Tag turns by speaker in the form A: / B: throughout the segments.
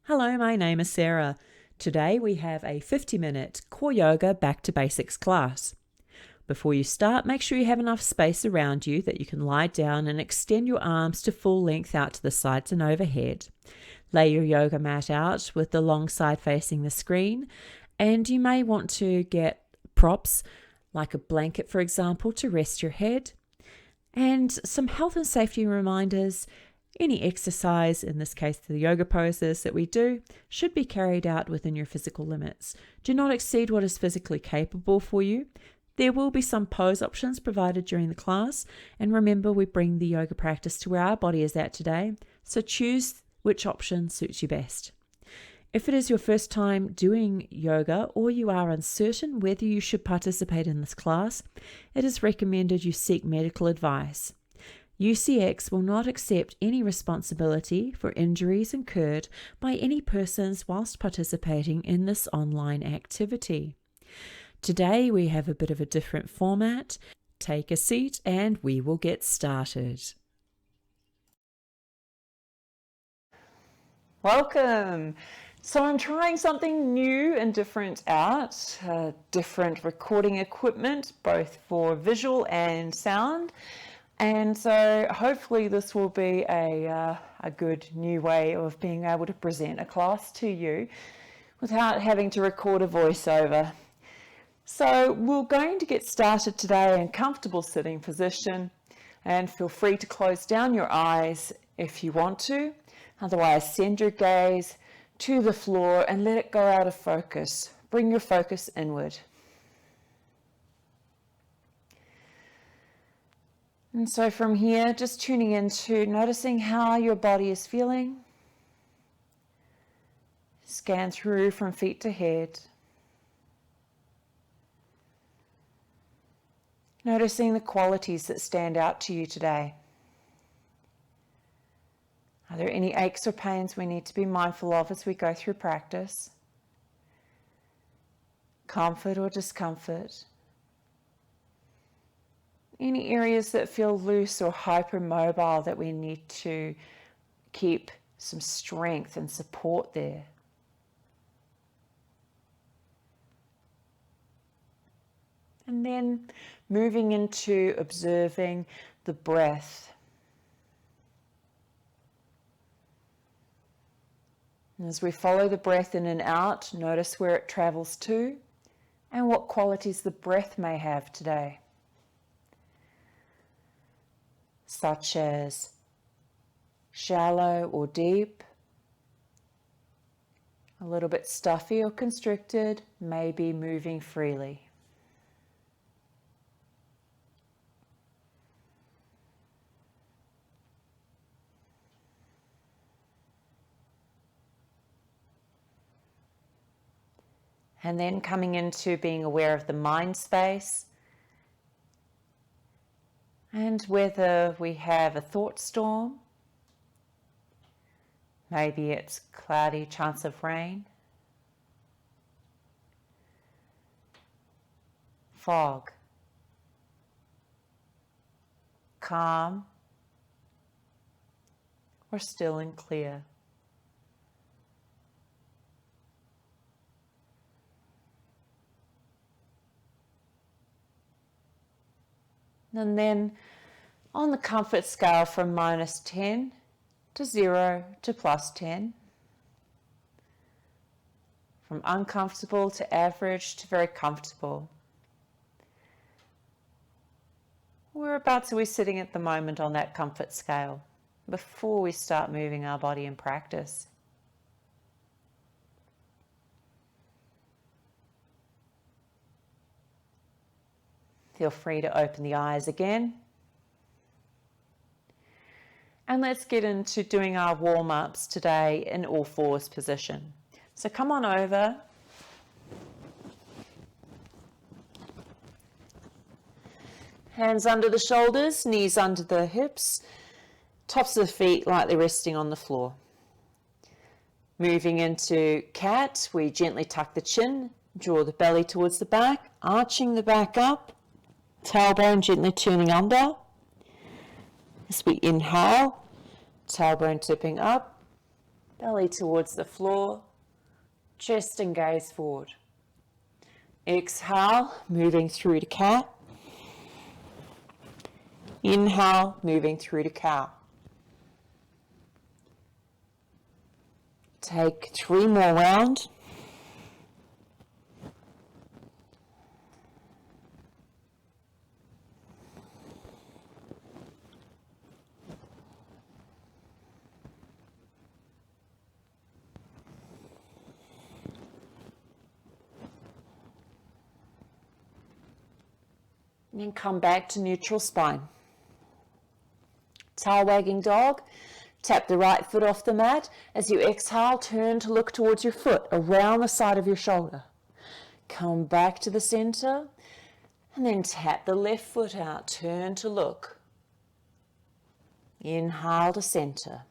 A: Hello, my name is Sarah. Today we have a 50-minute core yoga back to basics class. Before you start, make sure you have enough space around you that you can lie down and extend your arms to full length out to the sides and overhead. Lay your yoga mat out with the long side facing the screen, and you may want to get props like a blanket, for example, to rest your head. And some health and safety reminders. Any exercise, in this case the yoga poses that we do, should be carried out within your physical limits. Do not exceed what is physically capable for you. There will be some pose options provided during the class, and remember, we bring the yoga practice to where our body is at today, so choose which option suits you best. If it is your first time doing yoga or you are uncertain whether you should participate in this class, it is recommended you seek medical advice. UCX will not accept any responsibility for injuries incurred by any persons whilst participating in this online activity. Today we have a bit of a different format. Take a seat and we will get started.
B: Welcome! So I'm trying something new and different out, different recording equipment, both for visual and sound. And so hopefully this will be a good new way of being able to present a class to you without having to record a voiceover. So we're going to get started today in comfortable sitting position, and feel free to close down your eyes if you want to. Otherwise, send your gaze to the floor and let it go out of focus. Bring your focus inward. And so from here, just tuning into noticing how your body is feeling. Scan through from feet to head. Noticing the qualities that stand out to you today. Are there any aches or pains we need to be mindful of as we go through practice? Comfort or discomfort? Any areas that feel loose or hypermobile that we need to keep some strength and support there? And then moving into observing the breath. And as we follow the breath in and out, notice where it travels to and what qualities the breath may have today. Such as shallow or deep, a little bit stuffy or constricted, maybe moving freely. And then coming into being aware of the mind space, and whether we have a thought storm, maybe it's cloudy, chance of rain, fog, calm, or still and clear. And then on the comfort scale from -10 to 0 to +10, from uncomfortable to average to very comfortable. Whereabouts are we sitting at the moment on that comfort scale before we start moving our body in practice? Feel free to open the eyes again. And let's get into doing our warm-ups today in all fours position. So come on over. Hands under the shoulders, knees under the hips, tops of the feet lightly resting on the floor. Moving into cat, we gently tuck the chin, draw the belly towards the back, arching the back up. Tailbone gently turning under. As we inhale, tailbone tipping up. belly towards the floor, chest and gaze forward. Exhale, moving through to cat. Inhale, moving through to cow. Take 3 more rounds. And then come back to neutral spine. Tail wagging dog. Tap the right foot off the mat. As you exhale, turn to look towards your foot, around the side of your shoulder. Come back to the center, and then tap the left foot out. Turn to look. Inhale to center.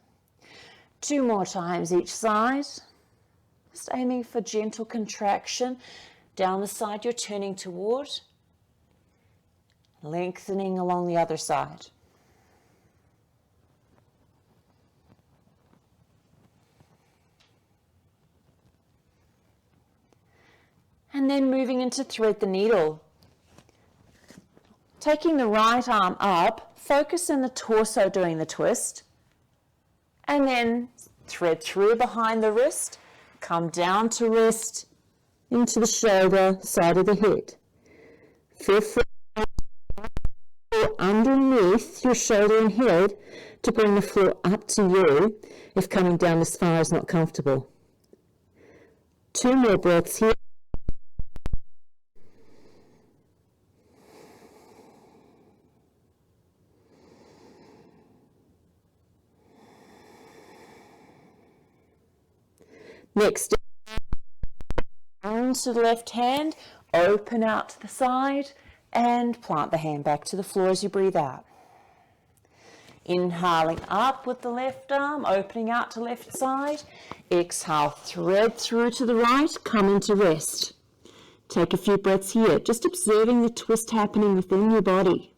B: 2 more times each side. Just aiming for gentle contraction down the side you're turning toward. Lengthening along the other side. And then moving into thread the needle. Taking the right arm up, focus in the torso doing the twist, and then thread through behind the wrist, come down to rest into the shoulder, side of the head. Feel free underneath your shoulder and head to bring the floor up to you if coming down this far is not comfortable. 2 more breaths here. Next, down to the left hand, open out to the side, and plant the hand back to the floor as you breathe out. Inhaling up with the left arm, opening out to left side. Exhale, thread through to the right, come into rest. Take a few breaths here, just observing the twist happening within your body.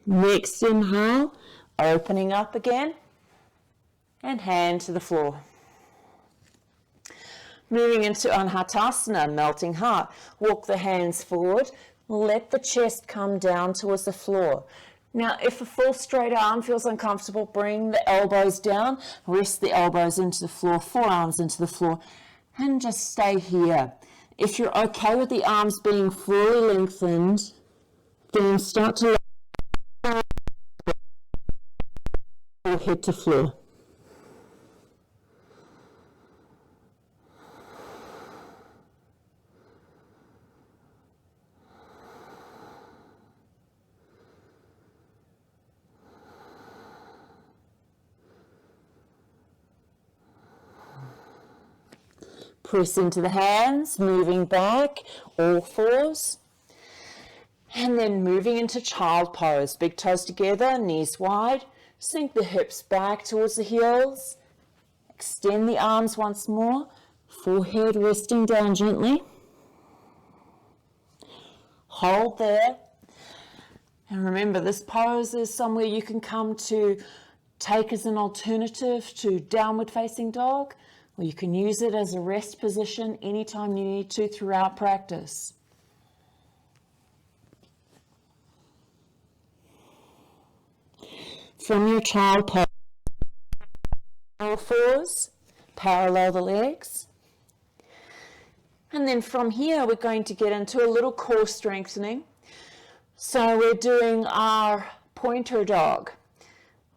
B: Next inhale, opening up again, and hand to the floor. Moving into Anhatasana, melting heart. Walk the hands forward, let the chest come down towards the floor. Now, if a full straight arm feels uncomfortable, bring the elbows down, rest the elbows into the floor, forearms into the floor, and just stay here. If you're okay with the arms being fully lengthened, then start to head to floor. Press into the hands, moving back, all fours. And then moving into child pose. Big toes together, knees wide. Sink the hips back towards the heels. Extend the arms once more. Forehead resting down gently. Hold there. And remember, this pose is somewhere you can come to take as an alternative to downward facing dog, or you can use it as a rest position anytime you need to throughout practice. From your child pose, all fours, parallel the legs. And then from here, we're going to get into a little core strengthening. So we're doing our pointer dog.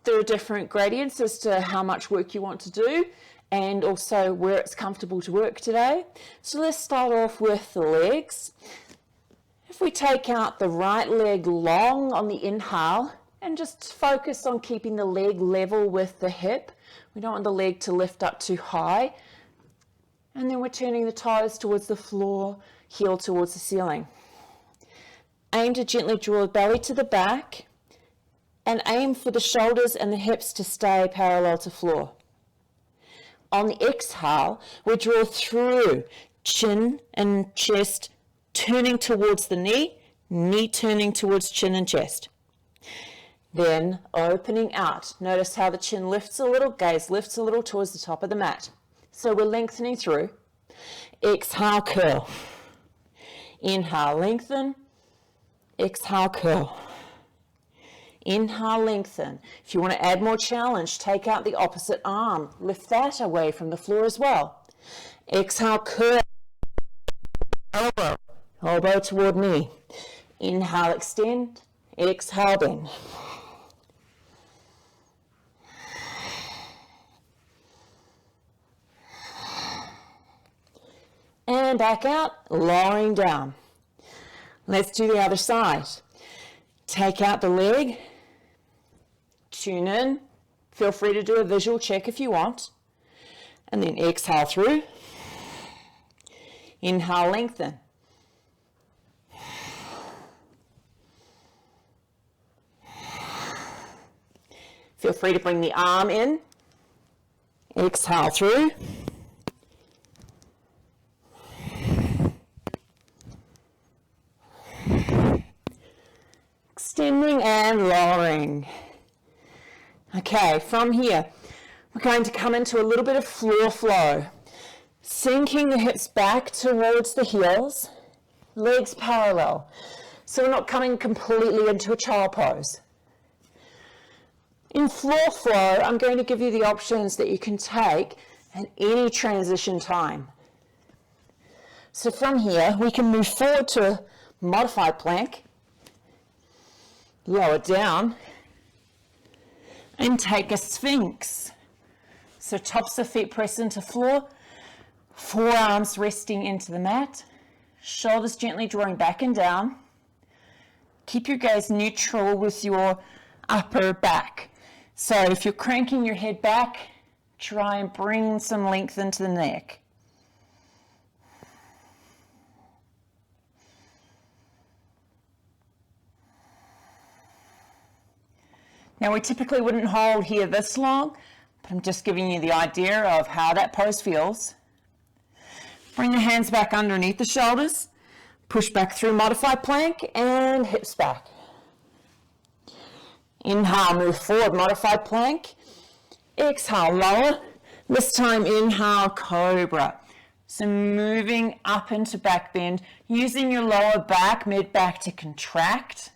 B: There are different gradients as to how much work you want to do and also where it's comfortable to work today. So let's start off with the legs. If we take out the right leg long on the inhale, and just focus on keeping the leg level with the hip. We don't want the leg to lift up too high. And then we're turning the toes towards the floor, heel towards the ceiling. Aim to gently draw the belly to the back and aim for the shoulders and the hips to stay parallel to floor. On the exhale, we draw through, chin and chest turning towards the knee, knee turning towards chin and chest. Then opening out. Notice how the chin lifts a little, gaze lifts a little towards the top of the mat. So we're lengthening through. Exhale, curl. Inhale, lengthen. Exhale, curl. Inhale, lengthen. If you want to add more challenge, take out the opposite arm. Lift that away from the floor as well. Exhale, curl. Elbow. Elbow toward knee. Inhale, extend. Exhale, bend. And back out, lowering down. Let's do the other side. Take out the leg, tune in. Feel free to do a visual check if you want. And then exhale through. Inhale, lengthen. Feel free to bring the arm in. Exhale through. Extending and lowering. Okay, from here, we're going to come into a little bit of floor flow. Sinking the hips back towards the heels, legs parallel. So we're not coming completely into a child pose. In floor flow, I'm going to give you the options that you can take at any transition time. So from here, we can move forward to a modified plank, lower down, and take a sphinx. So tops of feet press into floor, forearms resting into the mat, shoulders gently drawing back and down. Keep your gaze neutral with your upper back. So if you're cranking your head back, try and bring some length into the neck. Now we typically wouldn't hold here this long, but I'm just giving you the idea of how that pose feels. Bring the hands back underneath the shoulders, push back through modified plank and hips back. Inhale, move forward, modified plank. Exhale, lower. This time inhale, cobra. So moving up into back bend, using your lower back, mid back to contract.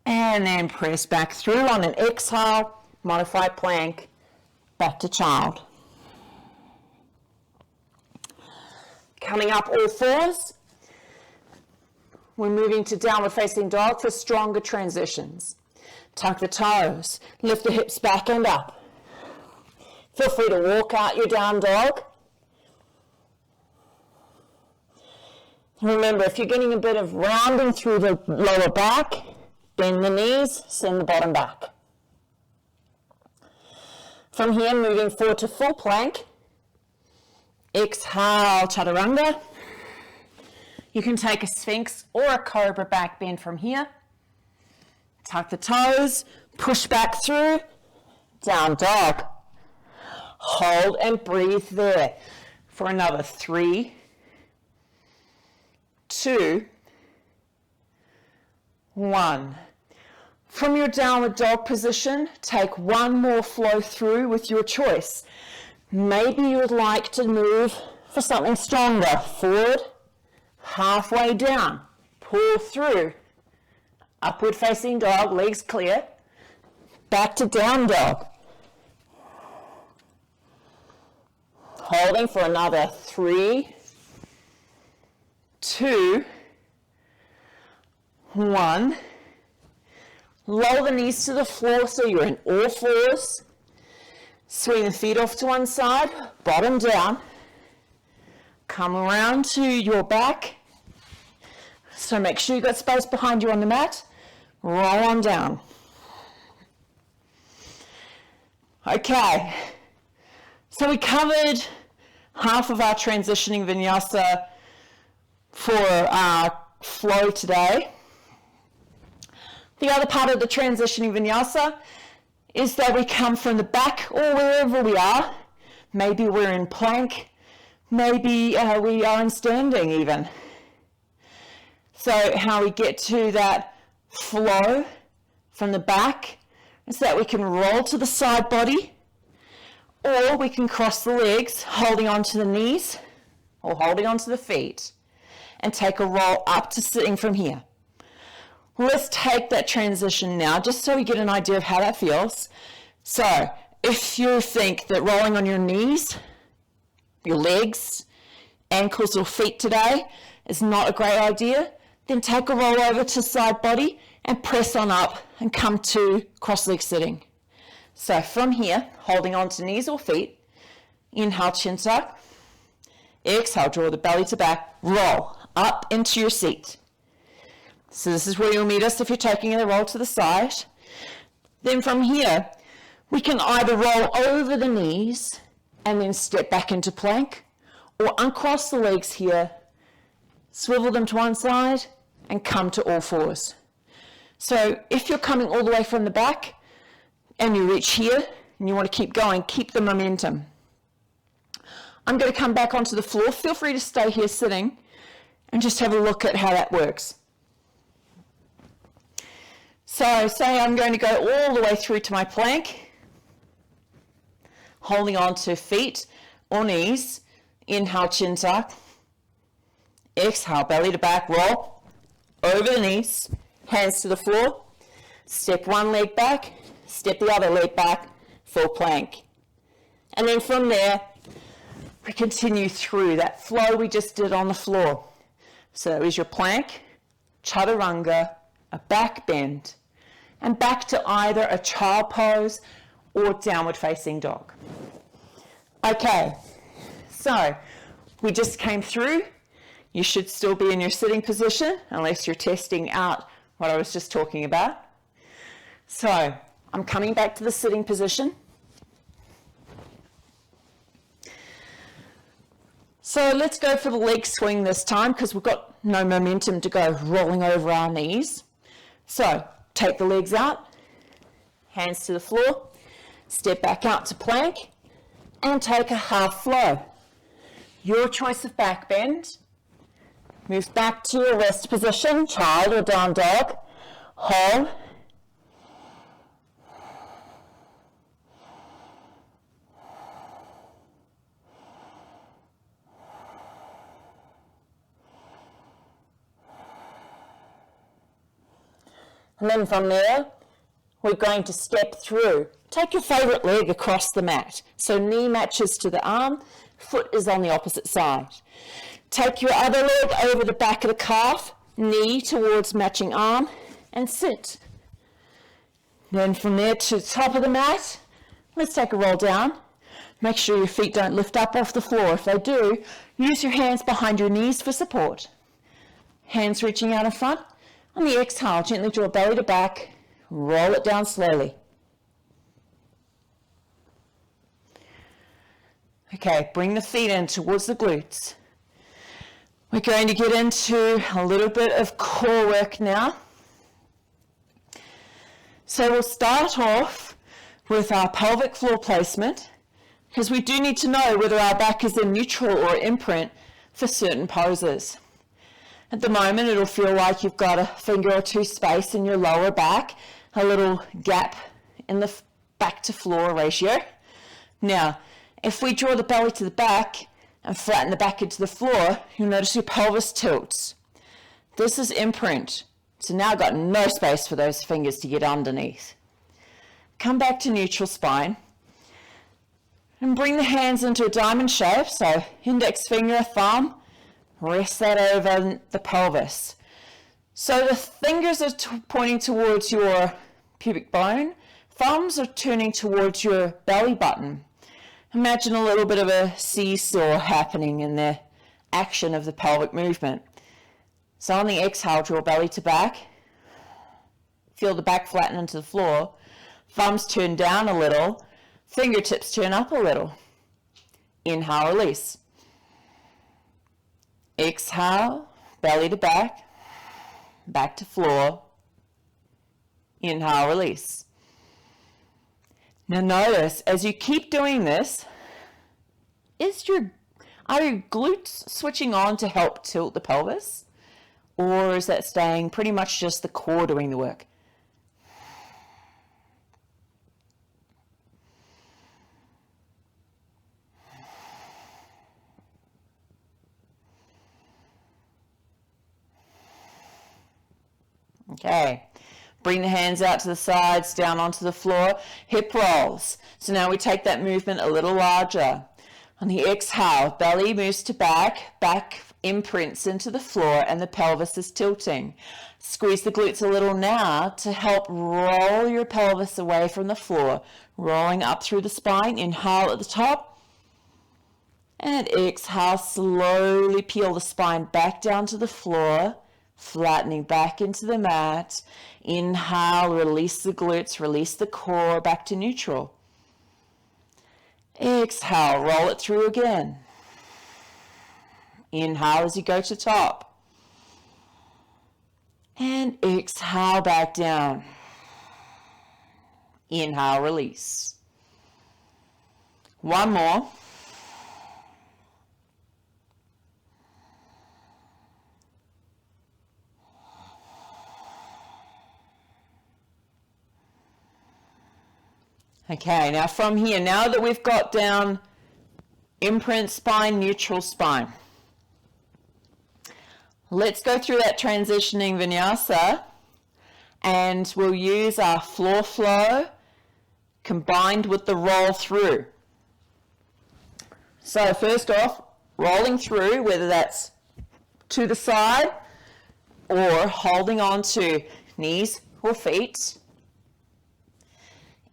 B: And then press back through on an exhale, modified plank, back to child. Coming up all fours, we're moving to downward facing dog for stronger transitions. Tuck the toes, lift the hips back and up. Feel free to walk out your down dog. Remember, if you're getting a bit of rounding through the lower back, bend the knees, send the bottom back. From here, moving forward to full plank. Exhale, chaturanga. You can take a sphinx or a cobra back bend from here. Tuck the toes, push back through, down dog. Hold and breathe there for another 3, 2, 1. From your downward dog position, take one more flow through with your choice. Maybe you would like to move for something stronger. Forward, halfway down, pull through. Upward facing dog, legs clear. Back to down dog. Holding for another 3, 2, 1. Lower the knees to the floor so you're in all fours. Swing the feet off to one side, bottom down. Come around to your back. So make sure you've got space behind you on the mat. Roll on down. Okay, so we covered half of our transitioning vinyasa for our flow today. The other part of the transitioning vinyasa is that we come from the back or wherever we are. Maybe we're in plank, maybe we are in standing even. So how we get to that flow from the back is that we can roll to the side body, or we can cross the legs holding onto the knees or holding onto the feet and take a roll up to sitting from here. Let's take that transition now just so we get an idea of how that feels. So if you think that rolling on your knees, your legs, ankles or feet today is not a great idea, then take a roll over to side body and press on up and come to cross-leg sitting. So from here, holding on to knees or feet, inhale, chin tuck. Exhale, draw the belly to back, roll up into your seat. So this is where you'll meet us if you're taking a roll to the side. Then from here, we can either roll over the knees and then step back into plank, or uncross the legs here, swivel them to one side and come to all fours. So if you're coming all the way from the back and you reach here and you want to keep going, keep the momentum. I'm going to come back onto the floor. Feel free to stay here sitting and just have a look at how that works. So say I'm going to go all the way through to my plank, holding on to feet or knees. Inhale, chin tuck. Exhale, belly to back, roll over the knees, hands to the floor. Step one leg back, step the other leg back, full plank. And then from there, we continue through that flow we just did on the floor. So that was your plank, chaturanga, a back bend, and back to either a child pose or downward facing dog. Okay, so we just came through. You should still be in your sitting position unless you're testing out what I was just talking about. So I'm coming back to the sitting position. So let's go for the leg swing this time because we've got no momentum to go rolling over our knees. So take the legs out, hands to the floor, step back out to plank, and take a half flow. Your choice of back bend. Move back to a rest position, child or down dog. Hold. And then from there, we're going to step through. Take your favorite leg across the mat. So knee matches to the arm, foot is on the opposite side. Take your other leg over the back of the calf, knee towards matching arm, and sit. Then from there to the top of the mat, let's take a roll down. Make sure your feet don't lift up off the floor. If they do, use your hands behind your knees for support. Hands reaching out in front. On the exhale, gently draw belly to back, roll it down slowly. Okay, bring the feet in towards the glutes. We're going to get into a little bit of core work now. So we'll start off with our pelvic floor placement, because we do need to know whether our back is in neutral or imprint for certain poses. At the moment, it'll feel like you've got a finger or two space in your lower back, a little gap in the back to floor ratio. Now, if we draw the belly to the back and flatten the back into the floor, you'll notice your pelvis tilts. This is imprint. So now I've got no space for those fingers to get underneath. Come back to neutral spine and bring the hands into a diamond shape. So index finger, thumb, rest that over the pelvis. So the fingers are pointing towards your pubic bone, thumbs are turning towards your belly button. Imagine a little bit of a seesaw happening in the action of the pelvic movement. So on the exhale, draw belly to back. Feel the back flatten into the floor. Thumbs turn down a little. Fingertips turn up a little. Inhale, release. Exhale, belly to back. Back to floor. Inhale, release. Now notice, as you keep doing this, are your glutes switching on to help tilt the pelvis? Or is that staying pretty much just the core doing the work? Okay, bring the hands out to the sides, down onto the floor, hip rolls. So now we take that movement a little larger. On the exhale, belly moves to back, back imprints into the floor and the pelvis is tilting. Squeeze the glutes a little now to help roll your pelvis away from the floor, rolling up through the spine. Inhale at the top and exhale, slowly peel the spine back down to the floor, flattening back into the mat. Inhale, release the glutes, release the core back to neutral. Exhale, roll it through again. Inhale as you go to top. And exhale back down. Inhale, release. One more. Okay, now from here, now that we've got down imprint spine, neutral spine, let's go through that transitioning vinyasa and we'll use our floor flow combined with the roll through. So first off, rolling through, whether that's to the side or holding on to knees or feet.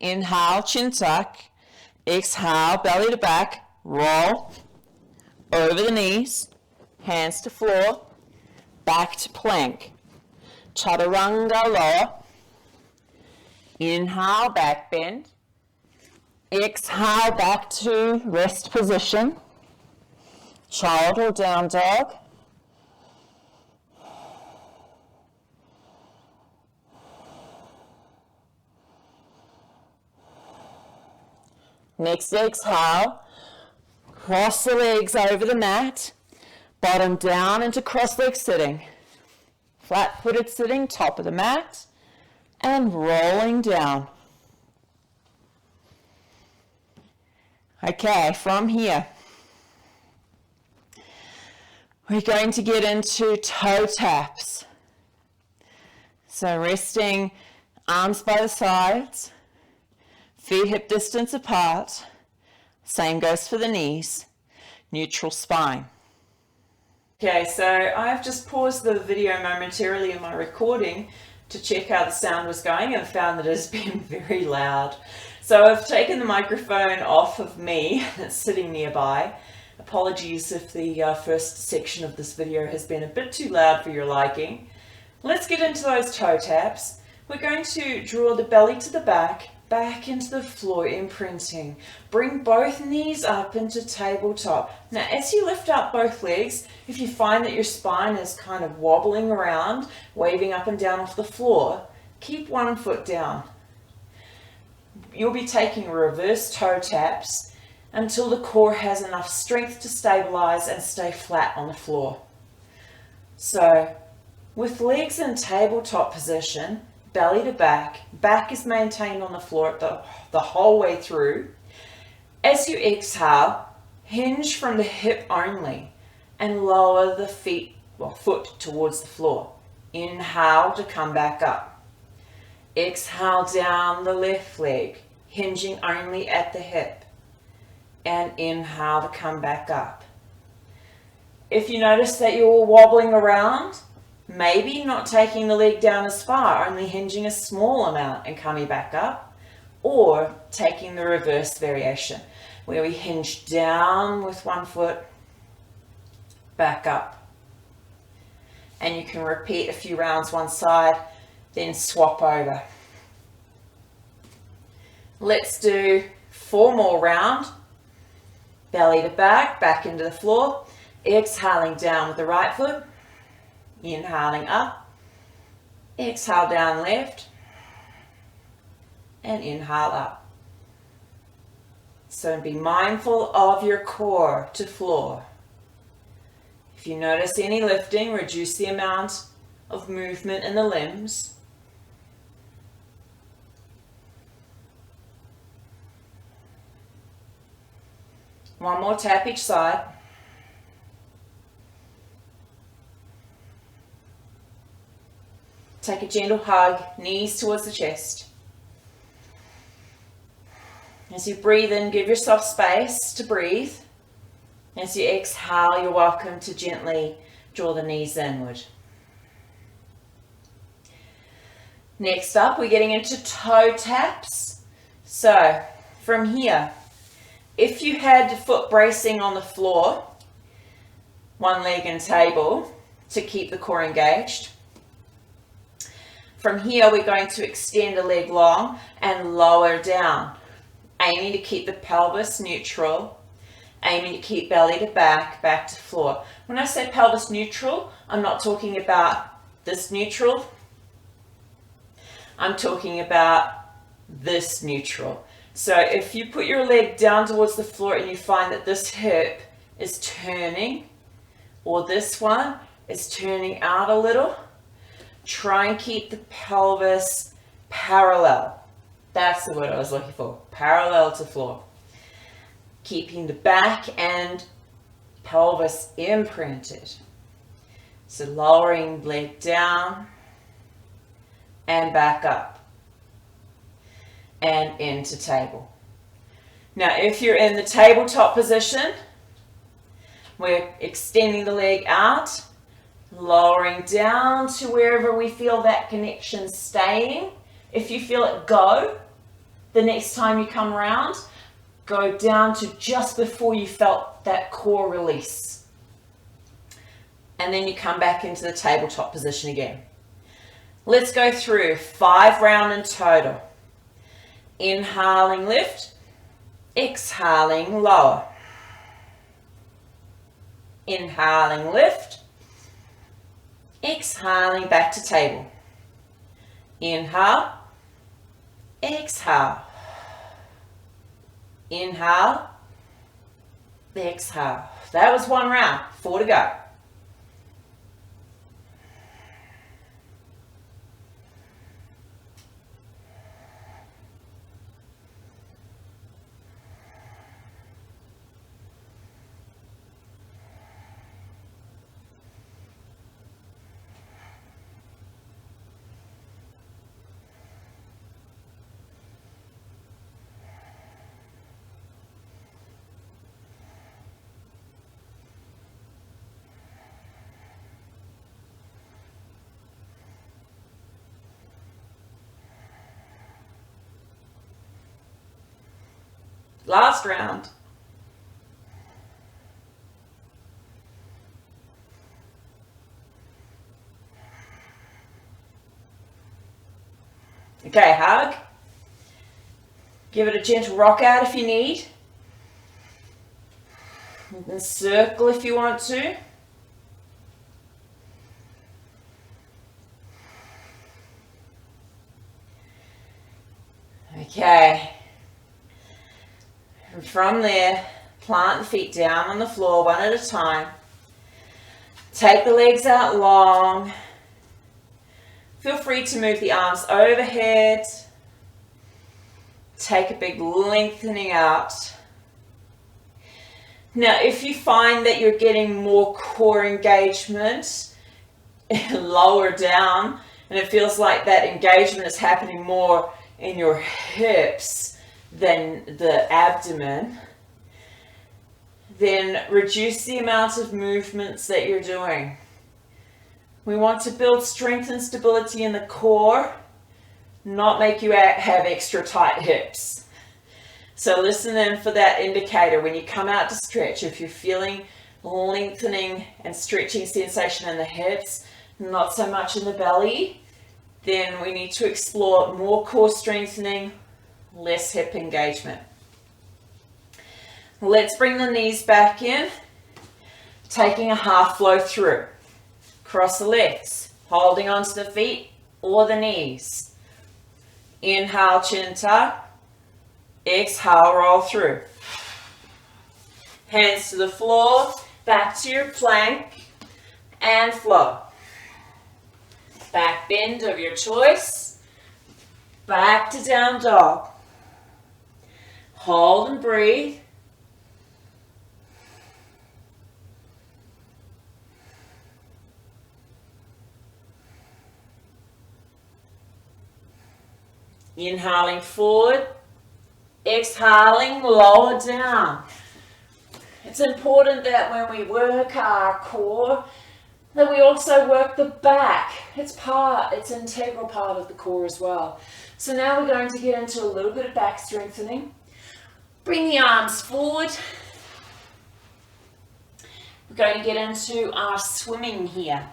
B: Inhale, chin tuck. Exhale, belly to back. Roll over the knees. Hands to floor. Back to plank. Chaturanga lower. Inhale, back bend. Exhale, back to rest position. Child or down dog. Next exhale, cross the legs over the mat, bottom down into cross-leg sitting. Flat-footed sitting, top of the mat, and rolling down. Okay, from here, we're going to get into toe taps. So resting arms by the sides, feet hip distance apart. Same goes for the knees. Neutral spine. Okay, so I've just paused the video momentarily in my recording to check how the sound was going and found that it has been very loud. So I've taken the microphone off of me that's sitting nearby. Apologies if the first section of this video has been a bit too loud for your liking. Let's get into those toe taps. We're going to draw the belly to the back, back into the floor, imprinting. Bring both knees up into tabletop. Now as you lift up both legs, if you find that your spine is kind of wobbling around, waving up and down off the floor, keep one foot down. You'll be taking reverse toe taps until the core has enough strength to stabilize and stay flat on the floor. So with legs in tabletop position, belly to back, back is maintained on the floor the whole way through. As you exhale, hinge from the hip only and lower the foot towards the floor. Inhale to come back up. Exhale down the left leg, hinging only at the hip. And inhale to come back up. If you notice that you're wobbling around, maybe not taking the leg down as far, only hinging a small amount and coming back up, or taking the reverse variation, where we hinge down with one foot, back up. And you can repeat a few rounds one side, then swap over. Let's do 4 more rounds. Belly to back, back into the floor. Exhaling down with the right foot. Inhaling up. Exhale down left.
A: and inhale up. So be mindful of your core to floor. If you notice any lifting, reduce the amount of movement in the limbs. One more tap each side. Take a gentle hug, knees towards the chest. As you breathe in, give yourself space to breathe. As you exhale, you're welcome to gently draw the knees inward. Next up, we're getting into toe taps. So, from here, if you had foot bracing on the floor, one leg and table to keep the core engaged. From here, we're going to extend the leg long and lower down, aiming to keep the pelvis neutral, aiming to keep belly to back to floor. When I say pelvis neutral, I'm not talking about this neutral. I'm talking about this neutral. So if you put your leg down towards the floor and you find that this hip is turning, or this one is turning out a little, try and keep the pelvis parallel. That's the word I was looking for, parallel to floor. Keeping the back and pelvis imprinted. So lowering leg down and back up and into table. Now if you're in the tabletop position, we're extending the leg out, lowering down to wherever we feel that connection staying. If you feel it go, the next time you come around, go down to just before you felt that core release. And then you come back into the tabletop position again. Let's go through 5 rounds in total. Inhaling, lift. Exhaling, lower. Inhaling, lift. Exhaling, back to table. Inhale. Exhale. Inhale. Exhale. That was 1 round. 4 to go. Last round. Okay, hug. Give it a gentle rock out if you need. And circle if you want to. Okay. And from there, plant the feet down on the floor one at a time. Take the legs out long. Feel free to move the arms overhead. Take a big lengthening out. Now, if you find that you're getting more core engagement lower down, and it feels like that engagement is happening more in your hips than the abdomen, then reduce the amount of movements that you're doing. We want to build strength and stability in the core, not make you have extra tight hips. So listen in for that indicator when you come out to stretch. If you're feeling lengthening and stretching sensation in the hips, not so much in the belly, then we need to explore more core strengthening, less hip engagement. Let's bring the knees back in, taking a half flow through. Cross the legs, holding onto the feet or the knees. Inhale, chin tuck. Exhale, roll through. Hands to the floor, back to your plank, and flow. Back bend of your choice. Back to down dog. Hold and breathe. Inhaling forward, exhaling, lower down. It's important that when we work our core, that we also work the back. It's an integral part of the core as well. So now we're going to get into a little bit of back strengthening. Bring the arms forward. We're going to get into our swimming here.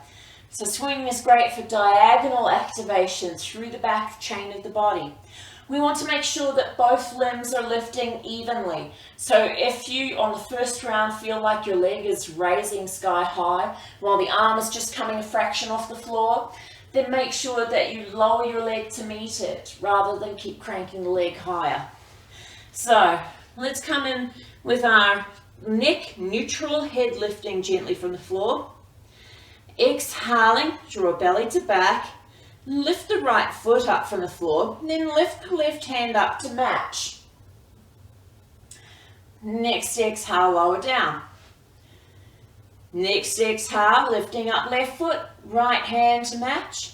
A: So swimming is great for diagonal activation through the back chain of the body. We want to make sure that both limbs are lifting evenly. So if you, on the first round, feel like your leg is raising sky high while the arm is just coming a fraction off the floor, then make sure that you lower your leg to meet it rather than keep cranking the leg higher. So let's come in with our neck neutral, head lifting gently from the floor. Exhaling, draw belly to back, lift the right foot up from the floor, then lift the left hand up to match. Next exhale, lower down. Next exhale, lifting up left foot, right hand to match,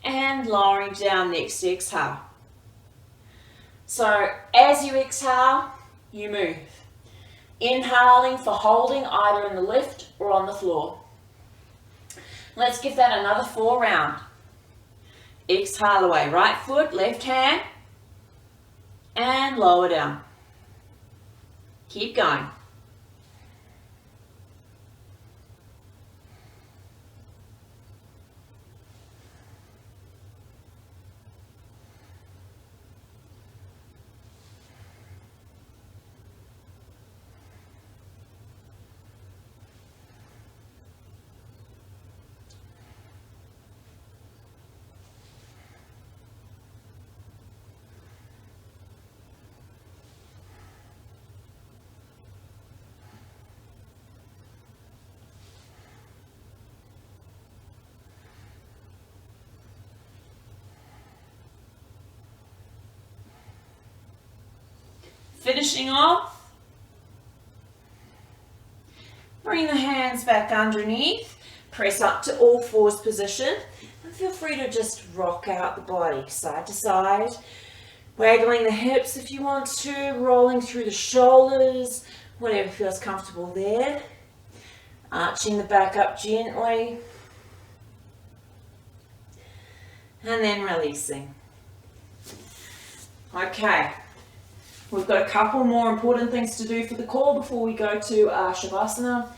A: and lowering down next exhale. So as you exhale, you move. Inhaling for holding either in the lift or on the floor. Let's give that another 4 rounds. Exhale away, right foot, left hand, and lower down. Keep going. Finishing off, bring the hands back underneath, press up to all fours position, and feel free to just rock out the body side to side, waggling the hips if you want to, rolling through the shoulders, whatever feels comfortable there, arching the back up gently, and then releasing. Okay. We've got a couple more important things to do for the core before we go to our Shavasana.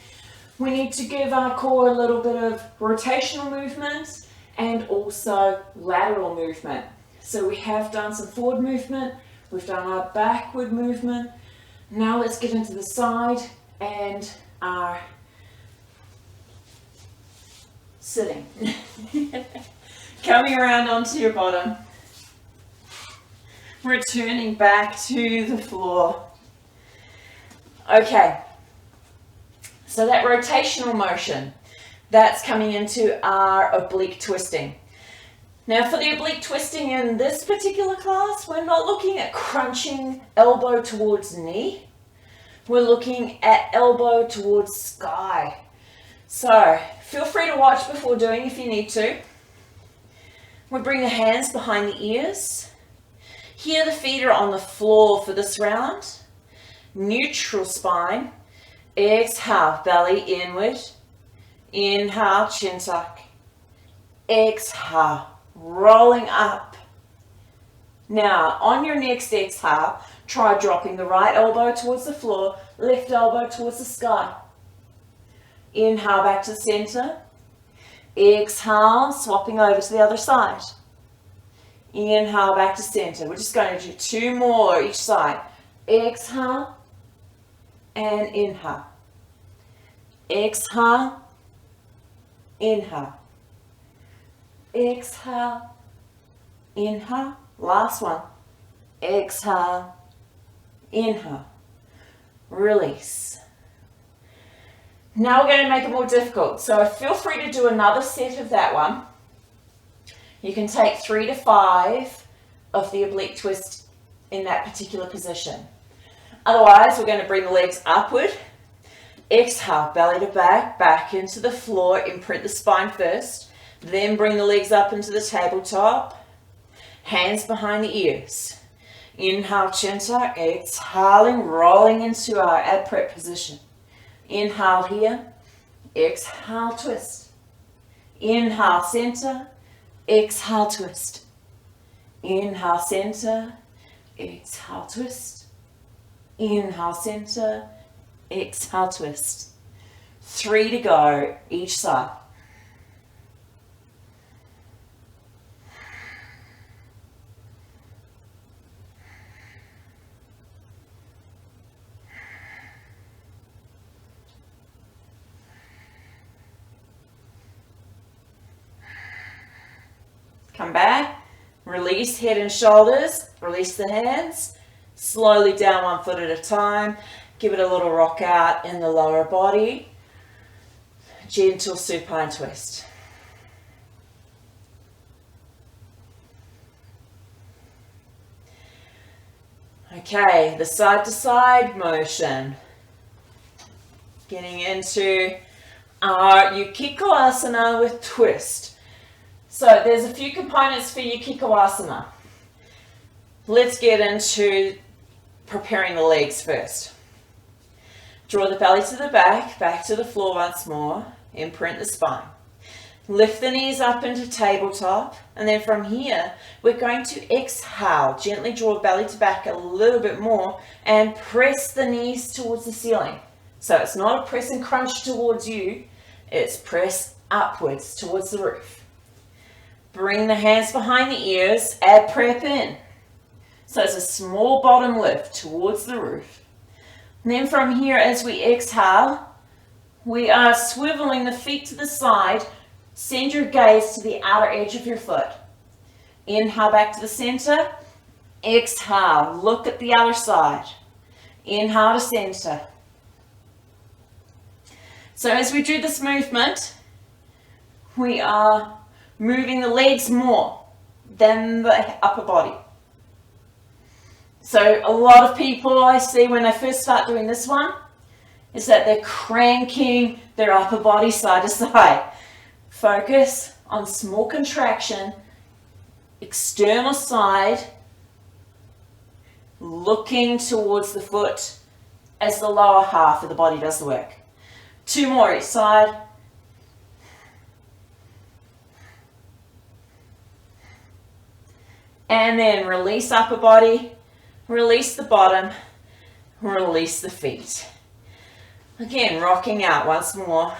A: We need to give our core a little bit of rotational movement and also lateral movement. So we have done some forward movement, we've done our backward movement. Now let's get into the side and our sitting. Coming around onto your bottom. Returning back to the floor. Okay, so that rotational motion, that's coming into our oblique twisting. Now for the oblique twisting in this particular class, we're not looking at crunching elbow towards knee. We're looking at elbow towards sky. So feel free to watch before doing if you need to. We bring the hands behind the ears. Here the feet are on the floor for this round. Neutral spine. Exhale, belly inward. Inhale, chin tuck. Exhale, rolling up. Now, on your next exhale, try dropping the right elbow towards the floor, left elbow towards the sky. Inhale back to the center. Exhale, swapping over to the other side. Inhale back to center. We're just going to do 2 more each side. Exhale and inhale. Exhale, inhale. Exhale, inhale, last one, exhale, inhale, release. Now we're going to make it more difficult, so feel free to do another set of that one. You can take 3 to 5 of the oblique twist in that particular position. Otherwise, we're going to bring the legs upward. Exhale, belly to back, back into the floor, imprint the spine first. Then bring the legs up into the tabletop. Hands behind the ears. Inhale, chin tuck. Exhaling, rolling into our ab prep position. Inhale here. Exhale, twist. Inhale, center. Exhale, twist. Inhale, center. Exhale, twist. Inhale, center. Exhale, twist. 3 to go each side. Come back, release head and shoulders, release the hands, slowly down 1 foot at a time. Give it a little rock out in the lower body. Gentle supine twist. Okay, the side to side motion. Getting into our Ukikawasana with twist. So there's a few components for Ukikawasana. Let's get into preparing the legs first. Draw the belly to the back, back to the floor once more. Imprint the spine. Lift the knees up into tabletop, and then from here we're going to exhale. Gently draw belly to back a little bit more and press the knees towards the ceiling. So it's not a press and crunch towards you, it's press upwards towards the roof. Bring the hands behind the ears, ab prep in. So it's a small bottom lift towards the roof. And then from here, as we exhale, we are swiveling the feet to the side. Send your gaze to the outer edge of your foot. Inhale back to the center. Exhale, look at the other side. Inhale to center. So as we do this movement, we are moving the legs more than the upper body. So a lot of people I see when they first start doing this one is that they're cranking their upper body side to side. Focus on small contraction, external side, looking towards the foot as the lower half of the body does the work. 2 more each side. And then release upper body, release the bottom, release the feet. Again, rocking out once more.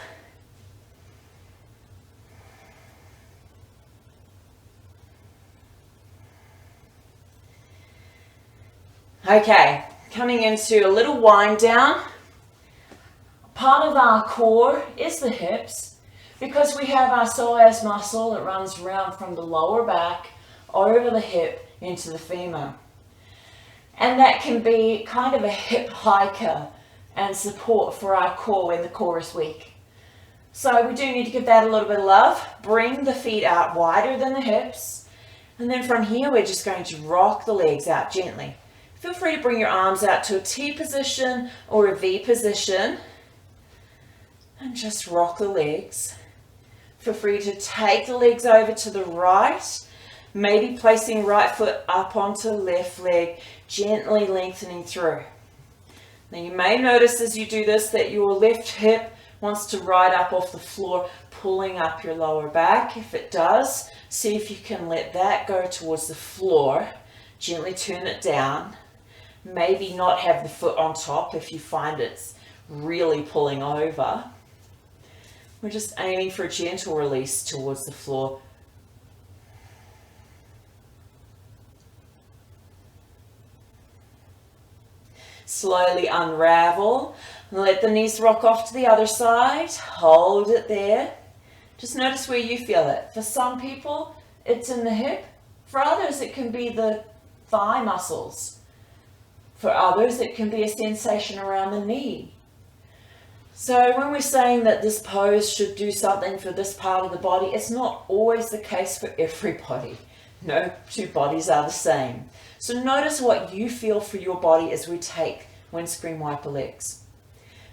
A: Okay, coming into a little wind down. Part of our core is the hips because we have our psoas muscle that runs around from the lower back over the hip into the femur. And that can be kind of a hip hiker and support for our core when the core is weak. So we do need to give that a little bit of love. Bring the feet out wider than the hips. And then from here, we're just going to rock the legs out gently. Feel free to bring your arms out to a T position or a V position. And just rock the legs. Feel free to take the legs over to the right. Maybe placing right foot up onto left leg, gently lengthening through. Now you may notice as you do this that your left hip wants to ride up off the floor, pulling up your lower back. If it does, see if you can let that go towards the floor. Gently turn it down. Maybe not have the foot on top if you find it's really pulling over. We're just aiming for a gentle release towards the floor. Slowly unravel. Let the knees rock off to the other side. Hold it there. Just notice where you feel it. For some people, it's in the hip. For others, it can be the thigh muscles. For others, it can be a sensation around the knee. So when we're saying that this pose should do something for this part of the body, it's not always the case for everybody. No two bodies are the same. So notice what you feel for your body as we take windscreen wiper legs.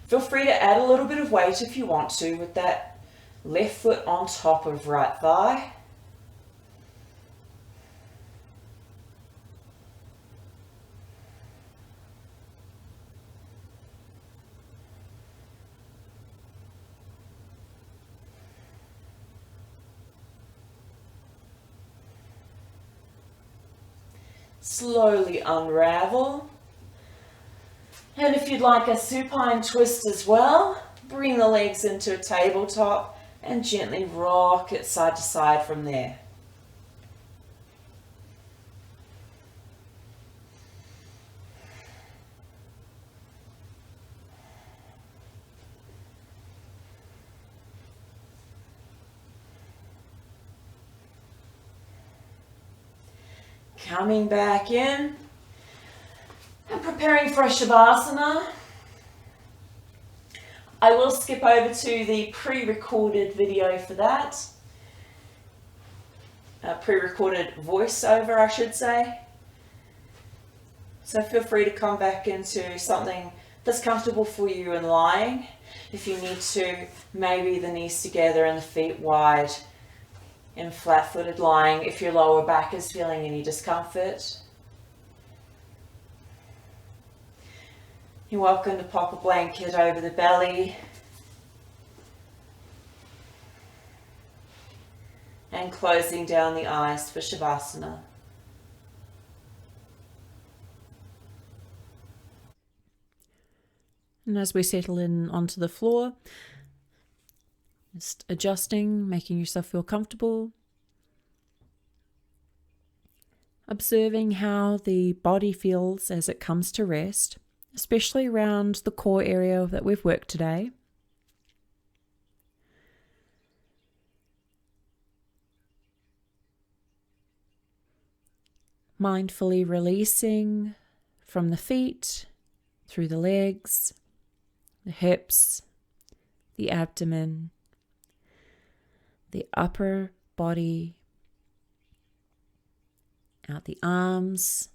A: Feel free to add a little bit of weight if you want to with that left foot on top of right thigh. Slowly unravel. And if you'd like a supine twist as well, bring the legs into a tabletop and gently rock it side to side from there. Coming back in and preparing for a Shavasana. I will skip over to the pre-recorded video for that. Pre-recorded voiceover, I should say. So feel free to come back into something that's comfortable for you in lying. If you need to, maybe the knees together and the feet wide in flat-footed lying if your lower back is feeling any discomfort. You're welcome to pop a blanket over the belly and closing down the eyes for Shavasana. And as we settle in onto the floor, just adjusting, making yourself feel comfortable. Observing how the body feels as it comes to rest, especially around the core area that we've worked today. Mindfully releasing from the feet, through the legs, the hips, the abdomen, the upper body, out the arms,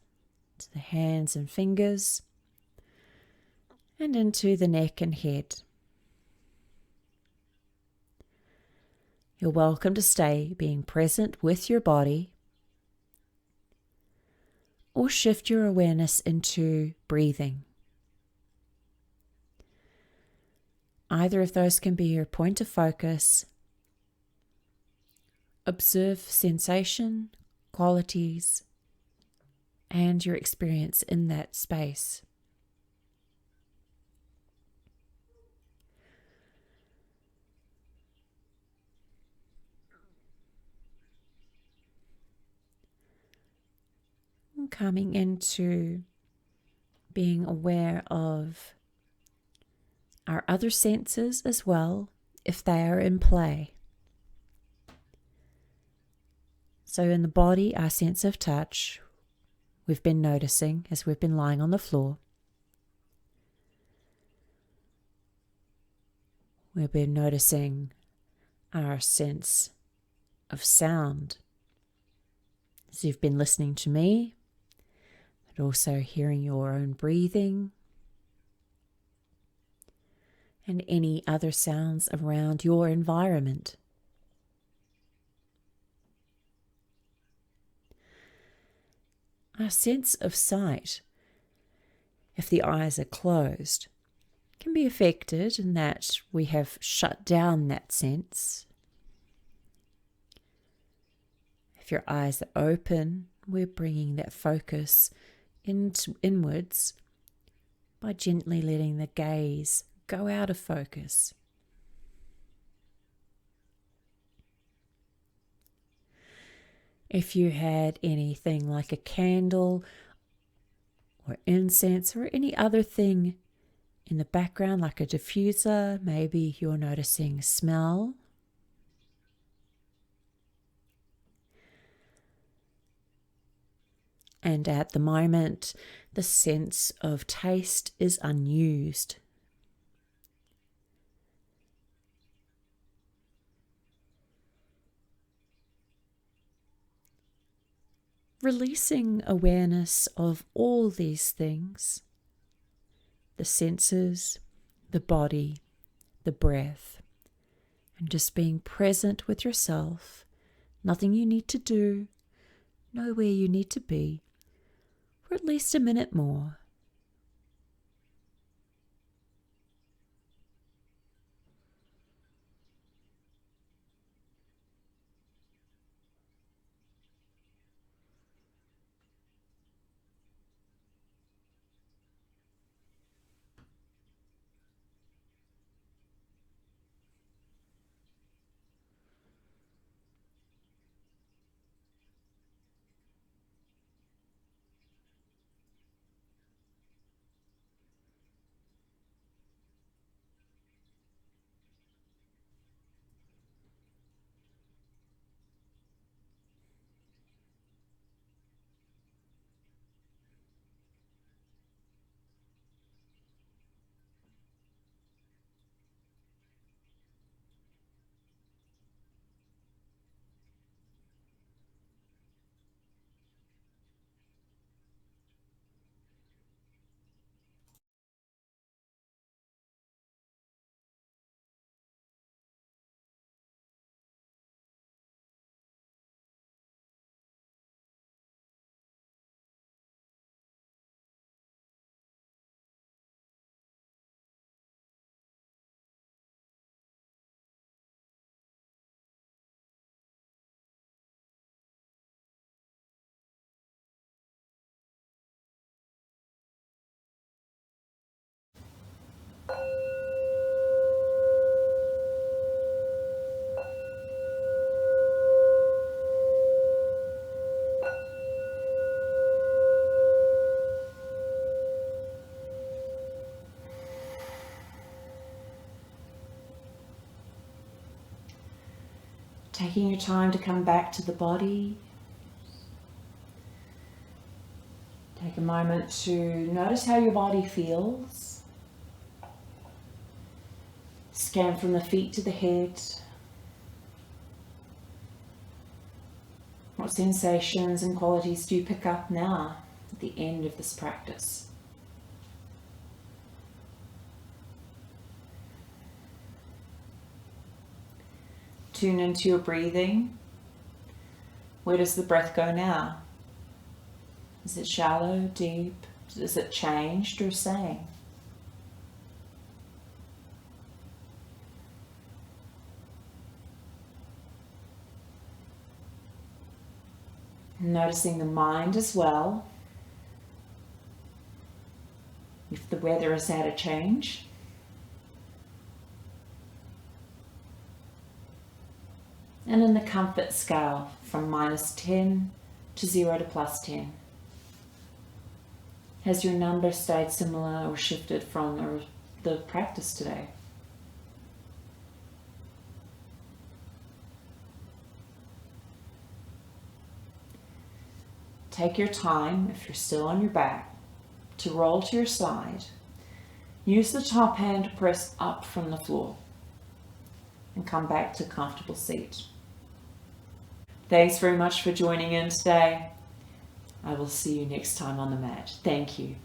A: to the hands and fingers, and into the neck and head. You're welcome to stay being present with your body, or shift your awareness into breathing. Either of those can be your point of focus. Observe sensation, qualities, and your experience in that space. And coming into being aware of our other senses as well, if they are in play. So in the body, our sense of touch, we've been noticing as we've been lying on the floor. We've been noticing our sense of sound as you've been listening to me, but also hearing your own breathing and any other sounds around your environment. Our sense of sight, if the eyes are closed, can be affected in that we have shut down that sense. If your eyes are open, we're bringing that focus inwards by gently letting the gaze go out of focus. If you had anything like a candle or incense or any other thing in the background like a diffuser, maybe you're noticing smell. And at the moment, the sense of taste is unused. Releasing awareness of all these things, the senses, the body, the breath, and just being present with yourself. Nothing you need to do, nowhere you need to be, for at least a minute more. Taking your time to come back to the body. Take a moment to notice how your body feels. Scan from the feet to the head. What sensations and qualities do you pick up now at the end of this practice? Tune into your breathing. Where does the breath go now? Is it shallow, deep? Is it changed or same? Noticing the mind as well. If the weather has had a change. And in the comfort scale from -10 to 0 to +10. Has your number stayed similar or shifted from the practice today? Take your time, if you're still on your back, to roll to your side. Use the top hand to press up from the floor and come back to a comfortable seat. Thanks very much for joining in today. I will see you next time on the mat. Thank you.